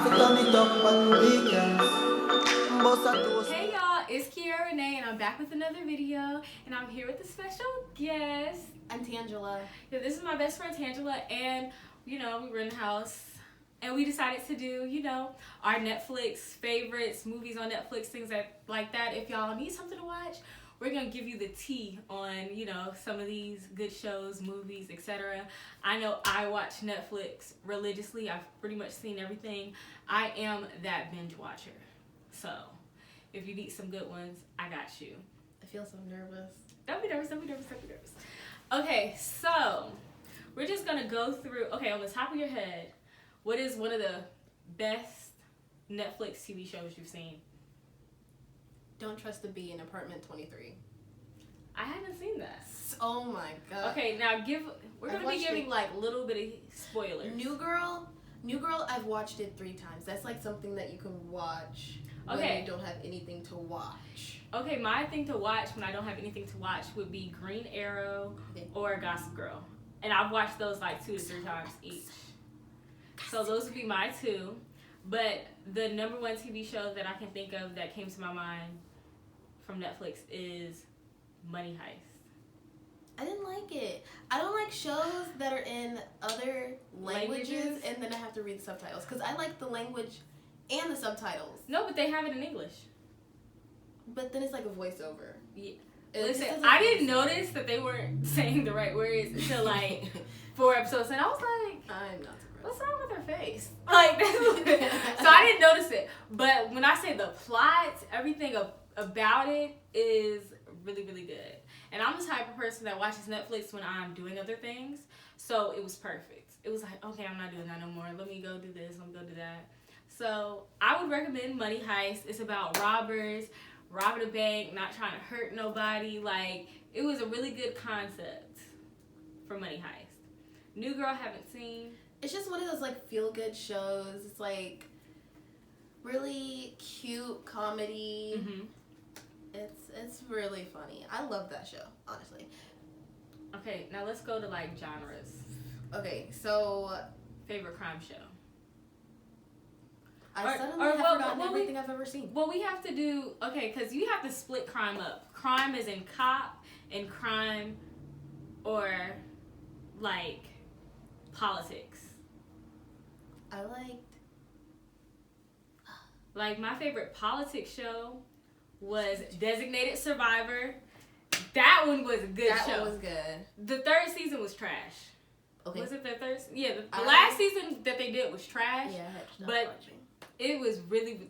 Hey y'all, it's Kiara Renee and I'm back with another video and I'm here with a special guest. I'm Tangela. Yeah, this is my best friend Tangela and we were in the house and we decided to do, our Netflix favorites, movies on Netflix, things like that. If y'all need something to watch, we're going to give you the tea on, some of these good shows, movies, etc. I know I watch Netflix religiously. I've pretty much seen everything. I am that binge watcher. So, if you need some good ones, I got you. I feel so nervous. Don't be nervous. Okay, so we're just going to go through, on the top of your head, what is one of the best Netflix TV shows you've seen? Don't Trust the Bee in Apartment 23. I haven't seen that. Oh my god. Okay, now we're going to be giving like a little bit of spoilers. New Girl, I've watched it 3 times. That's like something that you can watch when you don't have anything to watch. Okay, my thing to watch when I don't have anything to watch would be Green Arrow or Gossip Girl. And I've watched those like 2 to 3 times each. So those would be my 2. But the number 1 TV show that I can think of that came to my mind from Netflix is Money Heist. I didn't like it. I don't like shows that are in other languages and then I have to read the subtitles. Because I like the language and the subtitles. No, but they have it in English. But then it's like a voiceover. Yeah. Listen, I didn't notice that they weren't saying the right words until like 4 episodes. And I was like, I'm not surprised. What's wrong with her face? Like, so I didn't notice it. But when I say the plot, everything about it is really, really good. And I'm the type of person that watches Netflix when I'm doing other things. So it was perfect. It was like, okay, I'm not doing that no more. Let me go do this. Let me go do that. So I would recommend Money Heist. It's about robbers, robbing a bank, not trying to hurt nobody. Like, it was a really good concept for Money Heist. New Girl, haven't seen. It's just one of those like feel good shows. It's like really cute comedy. Mm-hmm. It's really funny. I love that show, honestly. Okay, now let's go to like genres. Okay, so favorite crime show. I suddenly have forgotten everything I've ever seen. Well, we have to do because you have to split crime up. Crime is in cop and crime or like politics. I liked my favorite politics show was Designated Survivor. That one was a good show. That one was good. The 3rd season was trash. Okay. Was it the 3rd? Yeah, the last season that they did was trash. Yeah, but it was really.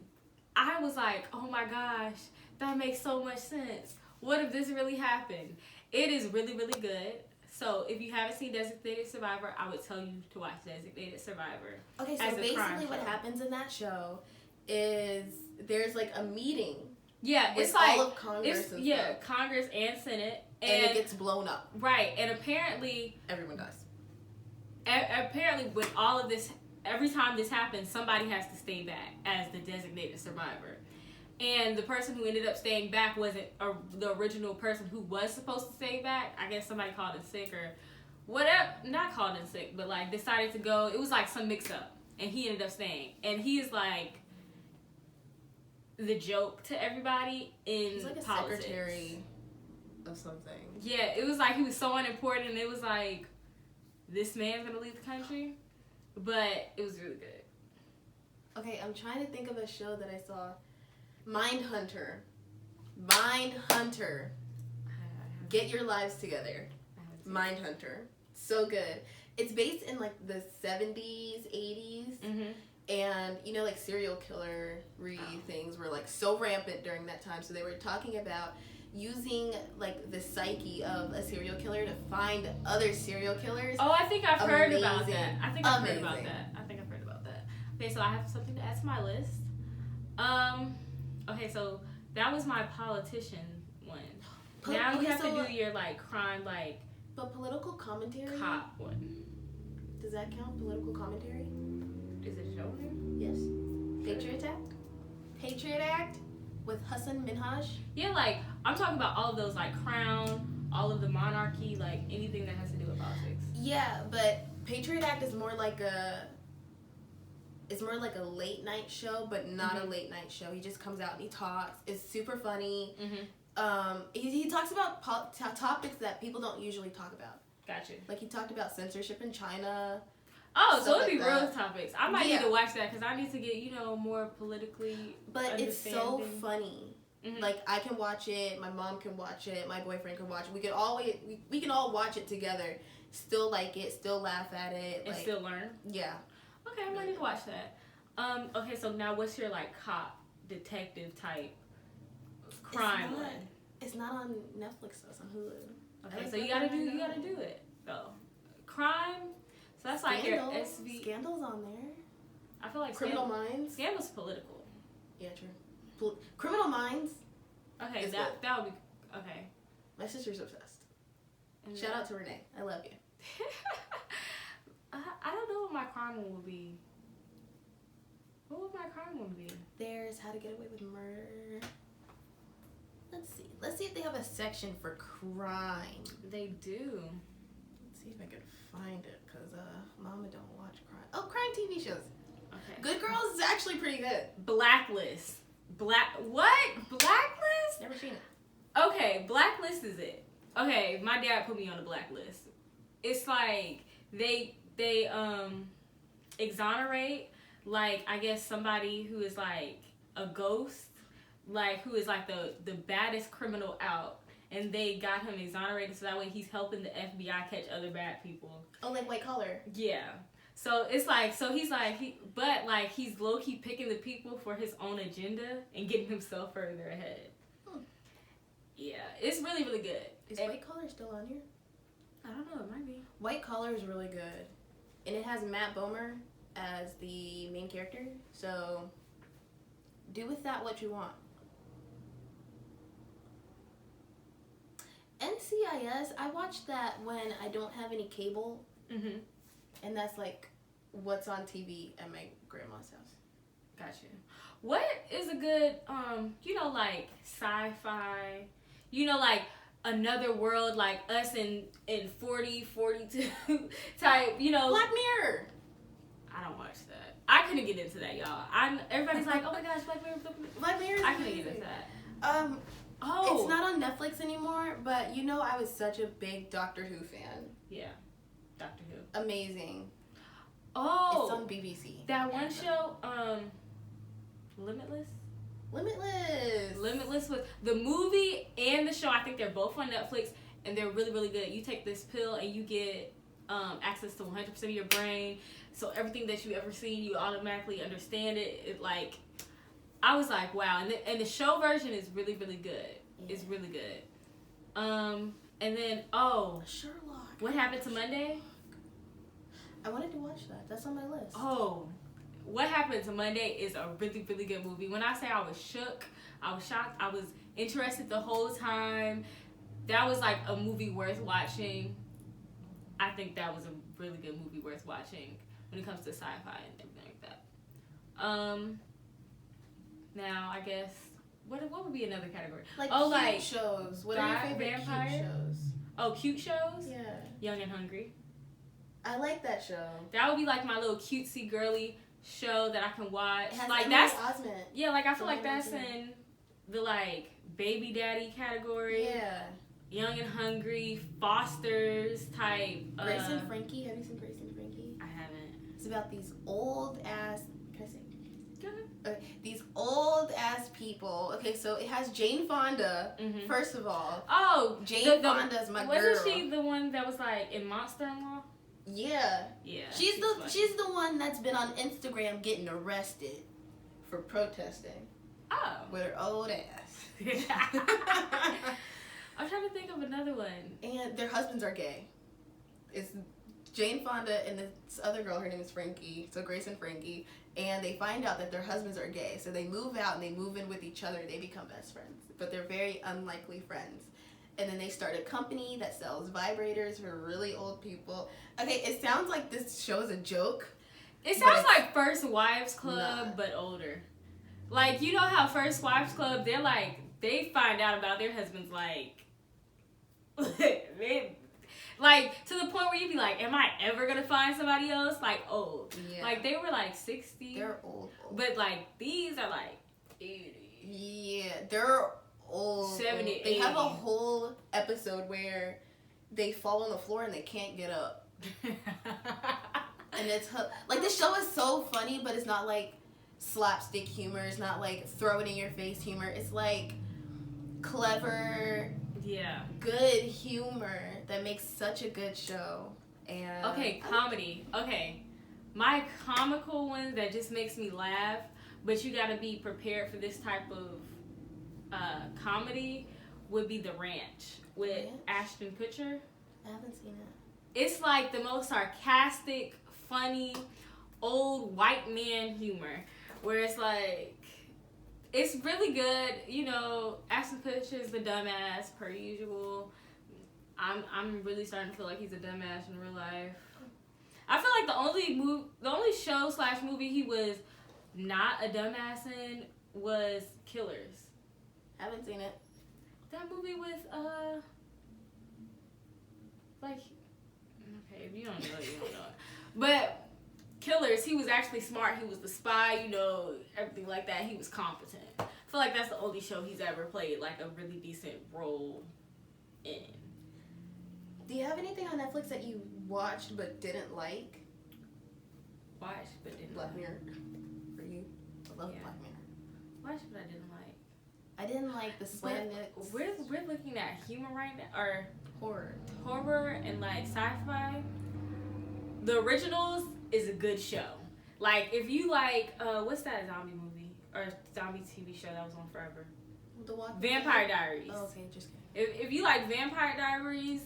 I was like, oh my gosh, that makes so much sense. What if this really happened? It is really, really good. So if you haven't seen Designated Survivor, I would tell you to watch Designated Survivor. Okay, so basically what happens in that show is there's like a meeting. Yeah, it's like all of Congress and stuff. Congress and Senate. And it gets blown up. Right, and apparently everyone dies. Apparently with all of this, every time this happens, somebody has to stay back as the designated survivor. And the person who ended up staying back wasn't the original person who was supposed to stay back. I guess somebody called in sick or whatever. Not called in sick, but like decided to go. It was like some mix up. And he ended up staying. And he is like the joke to everybody in He's like a politics. Secretary of something. Yeah, it was like he was so unimportant. And it was like, this man's going to leave the country. But it was really good. Okay, I'm trying to think of a show that I saw. Mindhunter. Mindhunter. Get your lives together. Mindhunter. So good. It's based in like the 70s, 80s. Mm-hmm. And, you know, like serial killer things were like so rampant during that time. So they were talking about using like the psyche of a serial killer to find other serial killers. Oh, I think I've heard about that. Okay, so I have something to add to my list. Okay, so that was my politician one. Now you have to do your like crime, like. But political commentary. Cop one. Does that count? Political commentary. Is it a show here? Yes. Patriot Act. Patriot Act with Hassan Minhaj. Yeah, like I'm talking about all of those, like Crown, all of the monarchy, like anything that has to do with politics. Yeah, but Patriot Act is more like It's more like a late night show, but not a late night show. He just comes out and he talks. It's super funny. He talks about topics that people don't usually talk about. Gotcha. Like he talked about censorship in China. Oh, so it'd be real topics. I might need to watch that because I need to get more politically. But it's so funny. Like I can watch it. My mom can watch it. My boyfriend can watch it. We can all watch it together. Still like it. Still laugh at it. And still learn. Yeah. Okay, I might need to watch that. Okay, so now what's your like cop detective type crime one? It's not on Netflix though. It's on Hulu. Okay, so you gotta do it though. Crime. So that's like your SV. Scandal's on there. I feel like Criminal Minds. Scandal's political. Yeah, true. Criminal Minds. Okay, that would be okay. My sister's obsessed. And shout out to Renee. I love you. I don't know what my crime one would be. What would my crime one be? There's How to Get Away with Murder. Let's see if they have a section for crime. They do. Let's see if I can find it, because Mama don't watch crime. Oh, crime TV shows. Okay. Good Girls is actually pretty good. Blacklist. What? Blacklist? Never seen it. Okay, Blacklist is it. Okay, my dad put me on the Blacklist. It's like they exonerate, like, I guess somebody who is like a ghost, like who is like the baddest criminal out, and they got him exonerated so that way he's helping the FBI catch other bad people. Oh, like White Collar. Yeah. So it's like, he's low key picking the people for his own agenda and getting himself further ahead. Yeah, it's really, really good. Is White Collar still on here? I don't know, it might be. White Collar is really good. And it has Matt Bomer as the main character. So, do with that what you want. NCIS, I watch that when I don't have any cable. Mm-hmm. And that's like what's on TV at my grandma's house. Gotcha. What is a good, like sci-fi, like another world, like us in 4042 type, Black Mirror. I don't watch that. I couldn't get into that, y'all. Everybody's like, oh my gosh, Black Mirror. Black Mirror. I couldn't get into that. It's not on Netflix anymore, but I was such a big Doctor Who fan. Yeah, Doctor Who. Amazing. Oh, it's on BBC. That one show, Limitless. Limitless was the movie and the show. I think they're both on Netflix, and they're really, really good. You take this pill and you get access to 100% of your brain. So everything that you ever seen, you automatically understand it. I was like, wow. And the show version is really, really good. Yeah. It's really good. And then Sherlock. What Happened to Monday? I wanted to watch that. That's on my list. Oh, What Happened to Monday is a really, really good movie. When I say I was shook, I was shocked, I was interested the whole time. That was like a movie worth watching. I think that was a really good movie worth watching when it comes to sci-fi and everything like that. Now I guess what would be another category? Like shows. What are your favorite vampire cute shows? Oh, cute shows? Yeah. Young and Hungry. I like that show. That would be like my little cutesy girly show that I can watch. It has like Emily Osment. Yeah, like I feel like that's in the like baby daddy category. Yeah. Young and Hungry, Fosters type. Grace and Frankie. Have you seen Grace and Frankie? I haven't. It's about these old ass. Can I say? Go ahead. Okay, these old ass people. Okay, so it has Jane Fonda. Mm-hmm. First of all. Oh, Jane Fonda's my girl. Wasn't she the one that was like in Monster-in-Law? Yeah. Yeah. She's the one that's been on Instagram getting arrested for protesting. Oh. With her old ass. I'm trying to think of another one. And their husbands are gay. It's Jane Fonda and this other girl, her name is Frankie, so Grace and Frankie, and they find out that their husbands are gay, so they move out and they move in with each other, they become best friends, but they're very unlikely friends. And then they start a company that sells vibrators for really old people. Okay, it sounds like this show is a joke. It sounds like First Wives Club, but older. Like, you know how First Wives Club, they're like, they find out about their husbands, like, Like, to the point where you be like, am I ever gonna find somebody else? Like, old. Yeah. Like, they were like 60. They're old. But, like, these are like 80. Yeah, they're old. 70, old. They 80. have a whole episode where they fall on the floor and they can't get up. And it's like, this show is so funny, but it's not like slapstick humor. It's not like throw it in your face humor. It's like clever, yeah, good humor that makes such a good show. And okay, comedy. Okay, my comical one that just makes me laugh, but you gotta be prepared for this type of comedy would be The Ranch with Ashton Kutcher. I haven't seen it. It's like the most sarcastic, funny, old white man humor, where it's like, it's really good. You know, Ashton Kutcher is the dumbass per usual. I'm really starting to feel like he's a dumbass in real life. I feel like the only show / movie he was not a dumbass in was Killers. Haven't seen it. That movie with like, okay, if you don't know, you don't know. But Killers, he was actually smart. He was the spy, you know, everything like that. He was competent. I feel like that's the only show he's ever played like a really decent role in. Do you have anything on Netflix that you watched but didn't like? Watched but didn't Black like. Mirror. For you? I love Yeah. Black Mirror. Watched but I didn't like. I didn't like the slamness. We're looking at humor right now, or horror and like sci-fi. The Originals is a good show. Like, if you like, what's that zombie movie or zombie TV show that was on forever? The Walking Vampire Dead? Diaries. Oh, okay, just kidding. If you like Vampire Diaries,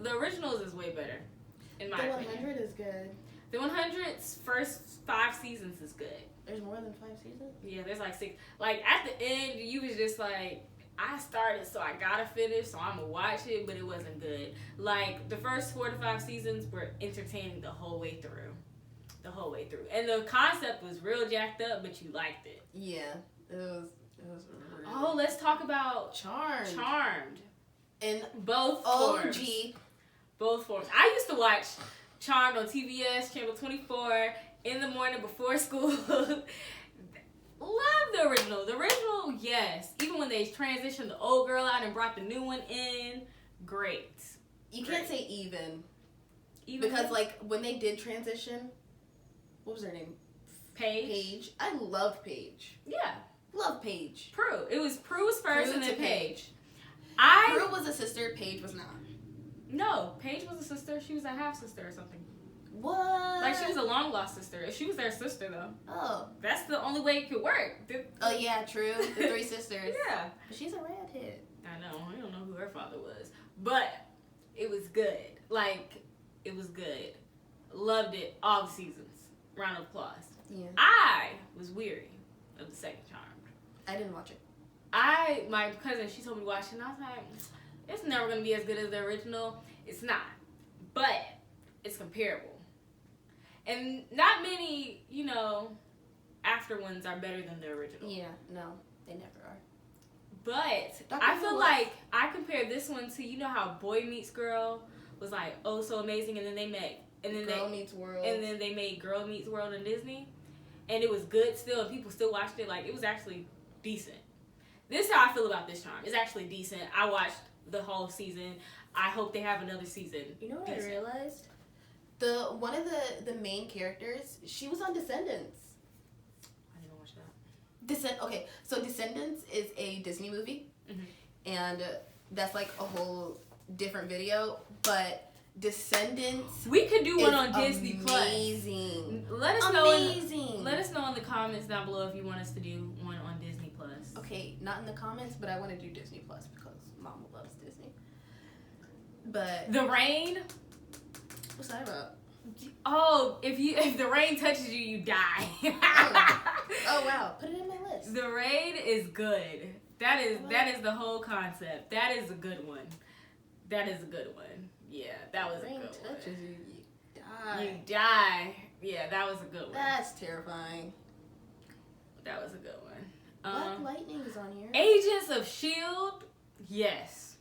The Originals is way better, in my opinion. The 100 is good. The 100's first 5 seasons is good. There's more than 5 seasons? Yeah, there's like 6. Like, at the end, you was just like, I started, so I gotta finish, so I'm gonna watch it, but it wasn't good. Like, the first 4 to 5 seasons were entertaining the whole way through. And the concept was real jacked up, but you liked it. Yeah, it was really Oh, let's talk about Charmed. In both OG. forms. Both forms. I used to watch Charmed on TBS, Channel 24, in the morning before school. Love the original. The original, yes. Even when they transitioned the old girl out and brought the new one in, great. You can't say even. Even Because, like, when they did transition, what was her name? Paige. I loved Paige. Yeah. Love Paige. Prue. It was Prue was first Prue and then to Paige. Prue was a sister, Paige was not. No, Paige was a sister. She was a half sister or something. What? Like, she was a long lost sister. She was their sister, though. Oh. That's the only way it could work. Oh, yeah, true. The 3 sisters. Yeah. But she's a redhead. I know. I don't know who her father was. But it was good. Like, it was good. Loved it. All the seasons. Round of applause. Yeah. I was weary of the second Charmed. I didn't watch it. My cousin, she told me to watch it, and I was like, it's never going to be as good as the original. It's not. But it's comparable. And not many, you know, after ones are better than the original. Yeah, no, they never are. But Dr. I feel Who like I compare this one to, you know how Boy Meets Girl was like, oh, so amazing, and then they met, and then Girl Meets World. and then they made Girl Meets World in Disney, and it was good still, and people still watched it. Like, it was actually decent. This is how I feel about this Charm. It's actually decent. I watched the whole season. I hope they have another season. You know what decent. I realized? One of the main characters, she was on Descendants. I didn't watch that. Okay, so Descendants is a Disney movie, and that's like a whole different video. But Descendants, we could do one on amazing. Disney Plus. Amazing. Let us know. Let us know in the comments down below if you want us to do one on Disney Plus. Okay, not in the comments, but I want to do Disney Plus because Mama loves Disney. But The Rain. what's that about? Oh, if the rain touches you, you die. Oh wow, put it in my list. The Rain is good. That is the whole concept. That is a good one. Yeah, that was a Rain good touches one. you, you die. You die. Yeah, that was a good one. That's terrifying. That was a good one. Black Lightning is on here. Agents of S.H.I.E.L.D. Yes.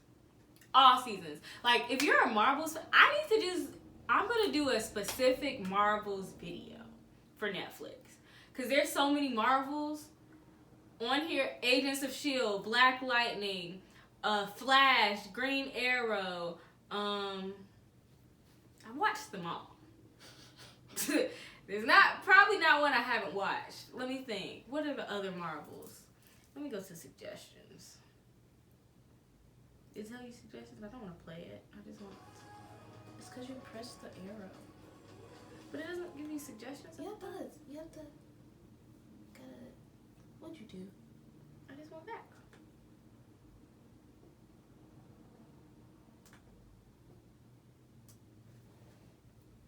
All seasons. Like, if you're a Marvels fan, I'm going to do a specific Marvels video for Netflix. Because there's so many Marvels on here. Agents of S.H.I.E.L.D., Black Lightning, Flash, Green Arrow. I watched them all. There's probably not one I haven't watched. Let me think. What are the other Marvels? Let me go to suggestions. It tell you suggestions? I don't want to play it. I just want. It's because you press the arrow. But it doesn't give you suggestions. Yeah, it does. You have to. What'd you do? I just want that.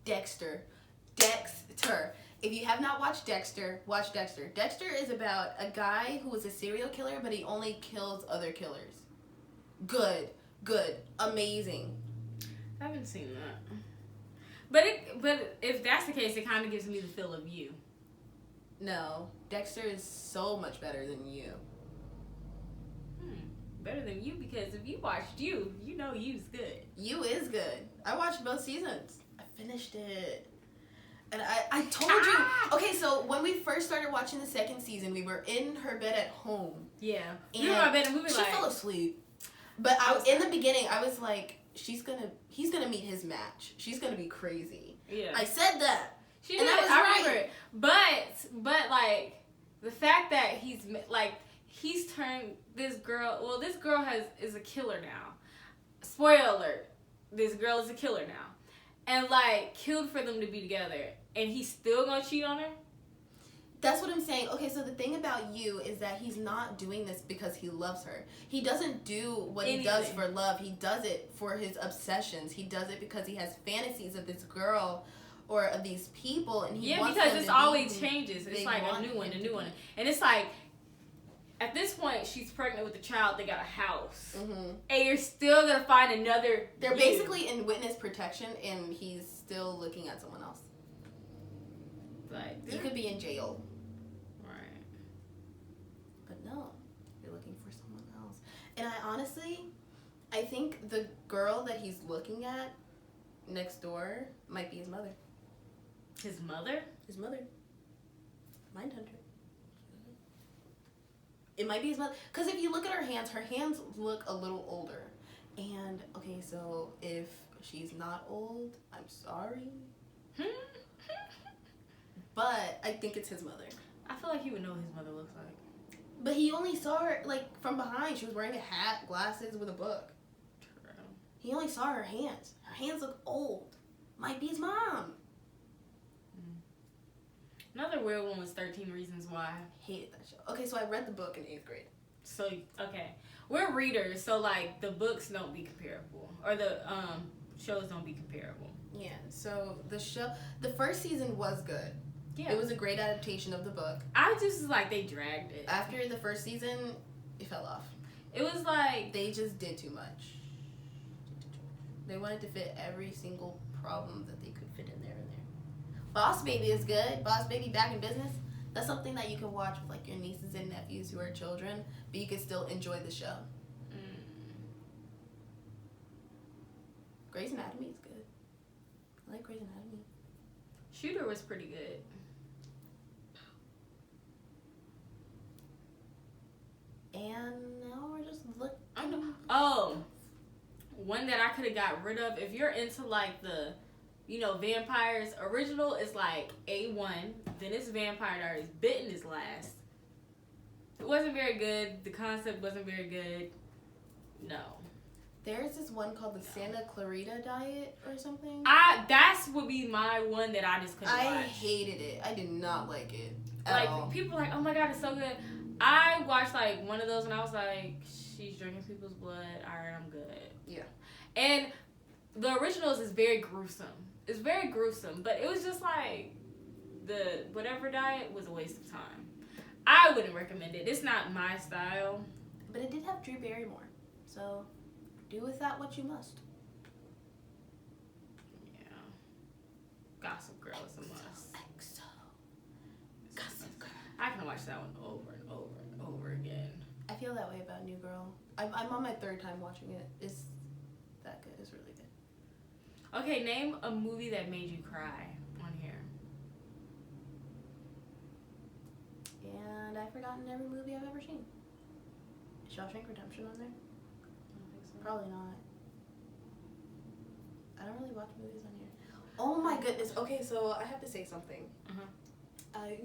Dexter. If you have not watched Dexter, watch Dexter. Dexter is about a guy who is a serial killer, but he only kills other killers. Good, amazing. I haven't seen that. But if that's the case, it kind of gives me the feel of You. No, Dexter is so much better than You. Better than You, because if you watched You, you know You's good. You is good. I watched both seasons. I finished it. And I told you. Okay, so when we first started watching the second season, we were in her bed at home. Yeah. And we were in my bed and we were she like... fell asleep. But in the beginning, I was like, he's gonna meet his match. She's gonna be crazy. Yeah. I said that. She did. I remember it. But like, the fact that he's turned this girl... Well, this girl is a killer now. Spoiler alert. This girl is a killer now. And like, killed for them to be together. And he's still gonna cheat on her? That's what I'm saying. Okay, so the thing about You is that he's not doing this because he loves her. He doesn't do what he does for love. He does it for his obsessions. He does it because he has fantasies of this girl or of these people, and he wants because them it's to always changes. It's like a new one. one. And it's like, at this point, she's pregnant with a child. They got a house. Mm-hmm. And you're still gonna find another... They're basically in witness protection, and he's still looking at someone else. Like, you could be in jail. Right. But no, you're looking for someone else. And I think the girl that he's looking at next door might be his mother. His mother? His mother. Mindhunter. It might be his mother. Because if you look at her hands look a little older. And, okay, so if she's not old, I'm sorry. But I think it's his mother. I feel like he would know what his mother looks like. But he only saw her, like, from behind. She was wearing a hat, glasses, with a book. True. He only saw her hands. Her hands look old. Might be his mom. Another weird one was 13 Reasons Why. I hated that show. Okay, so I read the book in 8th grade. So, okay. We're readers, so, like, the books don't be comparable. Or the shows don't be comparable. Yeah, so the first season was good. Yeah. It was a great adaptation of the book. I just, like, they dragged it. After the first season, it fell off. It was like... They just did too much. They wanted to fit every single problem that they could fit in there. Boss Baby is good. Boss Baby Back in Business. That's something that you can watch with, like, your nieces and nephews who are children, but you can still enjoy the show. Grey's Anatomy is good. I like Grey's Anatomy. Shooter was pretty good. And now we're just looking. Oh, one that I could have got rid of. If you're into, like, the, vampires, original is like A1, then it's Vampire Diaries. Bitten is last. It wasn't very good. The concept wasn't very good. No. There's this one called the Santa Clarita Diet or something. That's would be my one that I just couldn't watch. I hated it. I did not like it at all. People are like, oh my god, it's so good. I watched like one of those and I was like, she's drinking people's blood. Alright, I'm good. Yeah. And the originals is very gruesome. It's very gruesome, but it was just like the whatever diet was a waste of time. I wouldn't recommend it. It's not my style. But it did have Drew Barrymore, so do with that what you must. Yeah. Gossip Girl is a must. XO. Gossip Girl. I can watch that one over and over and over again. I feel that way about New Girl. I'm on my third time watching it. Okay, name a movie that made you cry on here. And I've forgotten every movie I've ever seen. Is Shawshank Redemption on there? I don't think so. Probably not. I don't really watch movies on here. Oh my goodness. Okay, so I have to say something. I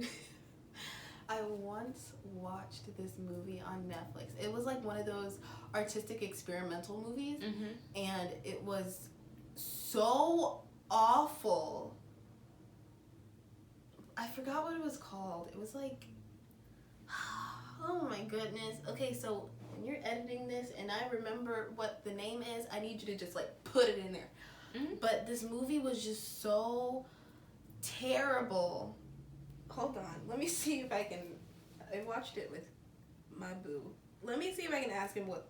I once watched this movie on Netflix. It was like one of those artistic experimental movies, and it was so awful. I forgot what it was called. It was like, oh my goodness. Okay, so when you're editing this and I remember what the name is, I need you to just like put it in there. But this movie was just so terrible. Hold on. Let me see if I can. I watched it with my boo. Let me see if I can ask him what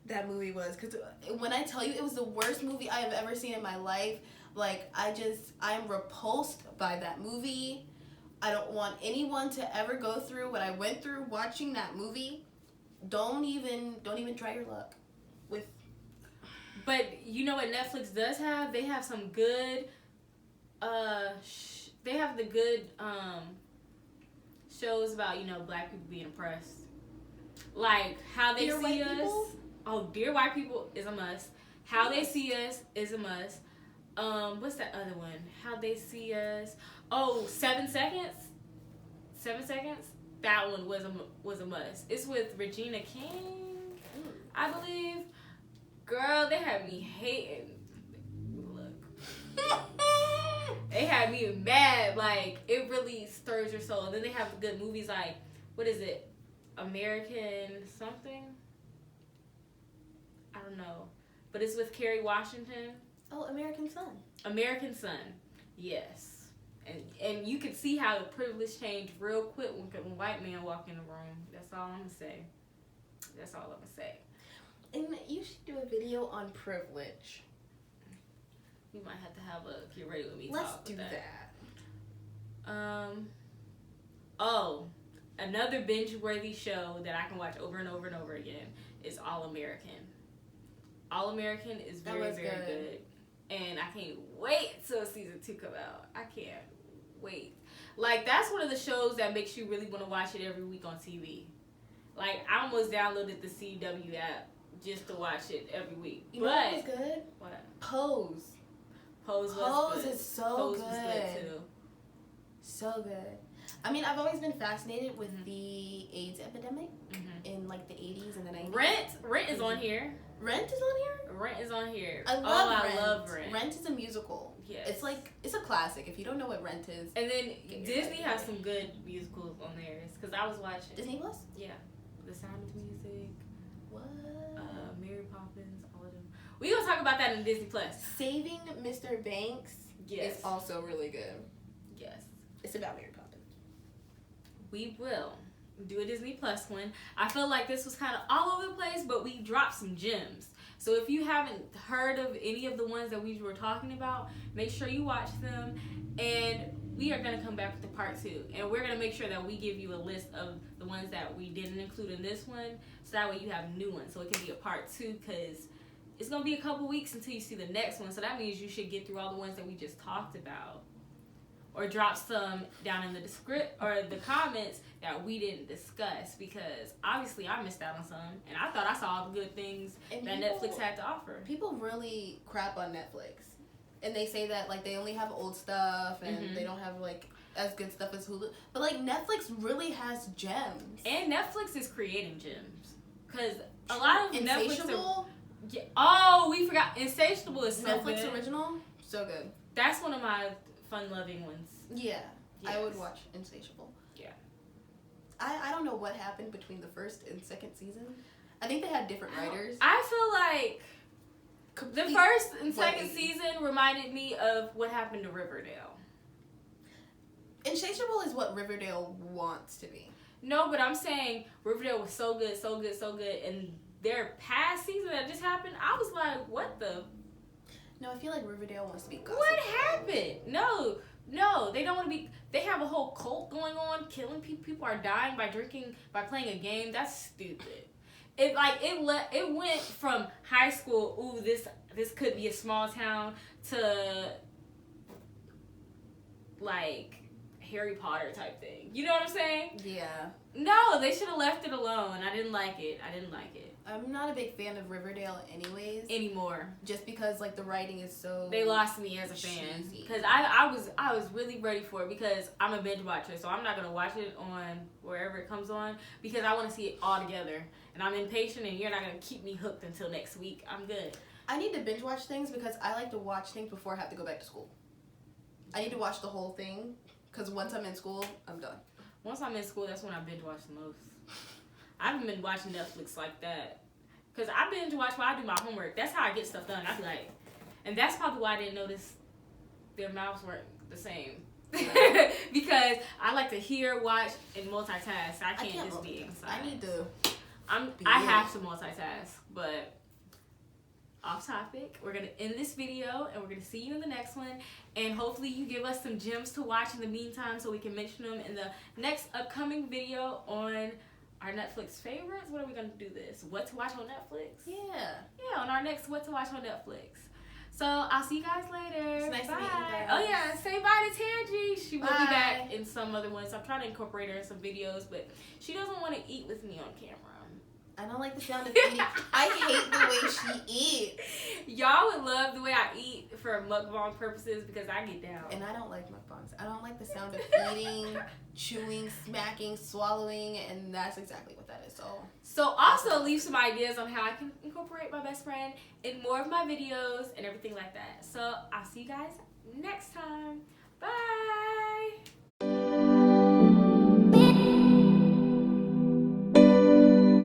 that movie was. Because when I tell you it was the worst movie I have ever seen in my life, like, I'm repulsed by that movie. I don't want anyone to ever go through what I went through watching that movie. Don't even try your luck with. But you know what Netflix does have? They have some good. They have the good shows about, you know, black people being oppressed. Like How They Dear See White Us. People? Oh, Dear White People is a must. How They See Us is a must. What's that other one? How They See Us. Oh, 7 Seconds. 7 Seconds. That one was a must. It's with Regina King, I believe. Girl, they had me hating. Look. They had me mad. Like, it really stirs your soul. And then they have good movies like, what is it? American something? I don't know. But it's with Kerry Washington. Oh, American Son. American Son. Yes. And you can see how the privilege changed real quick when a white man walk in the room. That's all I'm going to say. That's all I'm going to say. And you should do a video on privilege. We might have to have a get ready with me Let's talk do with that. Oh, another binge-worthy show that I can watch over and over and over again is All American. All American is very, very good. And I can't wait till season 2 come out. I can't wait. Like, that's one of the shows that makes you really want to watch it every week on TV. Like, I almost downloaded the CW app just to watch it every week. You know what was good? What? Pose. Pose was good. Is so Pose good. was good too. So good. I mean, I've always been fascinated with the AIDS epidemic in like the 80s and the 90s. Rent is on here. Rent is on here? Rent is on here. I love Rent. Rent is a musical. Yes. It's a classic. If you don't know what Rent is. And then Disney has some good musicals on theirs. Because I was watching. Disney Plus? Yeah. The Sound of Music. What? Mary Poppins. All of them. We gonna talk about that in Disney Plus. Saving Mr. Banks Yes. is also really good. Yes. It's about Mary Poppins. We will do a Disney Plus one. I feel like this was kind of all over the place, but we dropped some gems. So if you haven't heard of any of the ones that we were talking about, make sure you watch them. And we are going to come back with the part 2. And we're going to make sure that we give you a list of the ones that we didn't include in this one. So that way you have new ones. So it can be a part 2 because it's going to be a couple weeks until you see the next one. So that means you should get through all the ones that we just talked about. Or drop some down in the script or the comments that we didn't discuss, because obviously I missed out on some, and I thought I saw all the good things that Netflix had to offer. People really crap on Netflix, and they say that like they only have old stuff and they don't have like as good stuff as Hulu. But like Netflix really has gems, and Netflix is creating gems, because a lot of Insatiable. Oh, we forgot Insatiable is so Netflix good. original, so good. That's one of my fun-loving ones. Yeah, yes. I would watch Insatiable. Yeah. I don't know what happened between the first and second season. I think they had different writers. I feel like the first and second season reminded me of what happened to Riverdale. Insatiable is what Riverdale wants to be. No, but I'm saying Riverdale was so good, so good, so good, and their past season that just happened, I was like, what the? No, I feel like Riverdale wants to be Gossip What Girl. happened? No, they don't want to be. They have a whole cult going on, killing people. People are dying by playing a game. That's stupid. it went from high school, ooh, this could be a small town, to like Harry Potter type thing. You know what I'm saying? Yeah. No, they should have left it alone. I didn't like it. I'm not a big fan of Riverdale anyways. Anymore. Just because like the writing is so They lost me as a fan. cheesy. Because I was really ready for it because I'm a binge watcher, so I'm not gonna watch it on wherever it comes on because I want to see it all together. And I'm impatient, and you're not gonna keep me hooked until next week. I'm good. I need to binge watch things because I like to watch things before I have to go back to school. I need to watch the whole thing because once I'm in school, I'm done. Once I'm in school, that's when I binge watch the most. I haven't been watching Netflix like that. Because I binge watch while I do my homework. That's how I get stuff done. I be like, and that's probably why I didn't notice their mouths weren't the same. Because I like to hear, watch, and multitask. I can't just be inside. I need to. I have to multitask, but off topic. We're gonna end this video, and we're gonna see you in the next one. And hopefully, you give us some gems to watch in the meantime, so we can mention them in the next upcoming video on our Netflix favorites. What are we gonna do this? What to watch on Netflix? Yeah. On our next What to Watch on Netflix. So I'll see you guys later. It's nice to bye. meet you guys. Oh yeah, say bye to Tangie. She will be Bye. back in some other ones. I'm trying to incorporate her in some videos, but she doesn't want to eat with me on camera. I don't like the sound of eating. I hate the way she eats. Y'all would love the way I eat for mukbang purposes because I get down. And I don't like mukbangs. I don't like the sound of eating, chewing, smacking, swallowing, and that's exactly what that is. So also leave some ideas on how I can incorporate my best friend in more of my videos and everything like that. So I'll see you guys next time. Bye.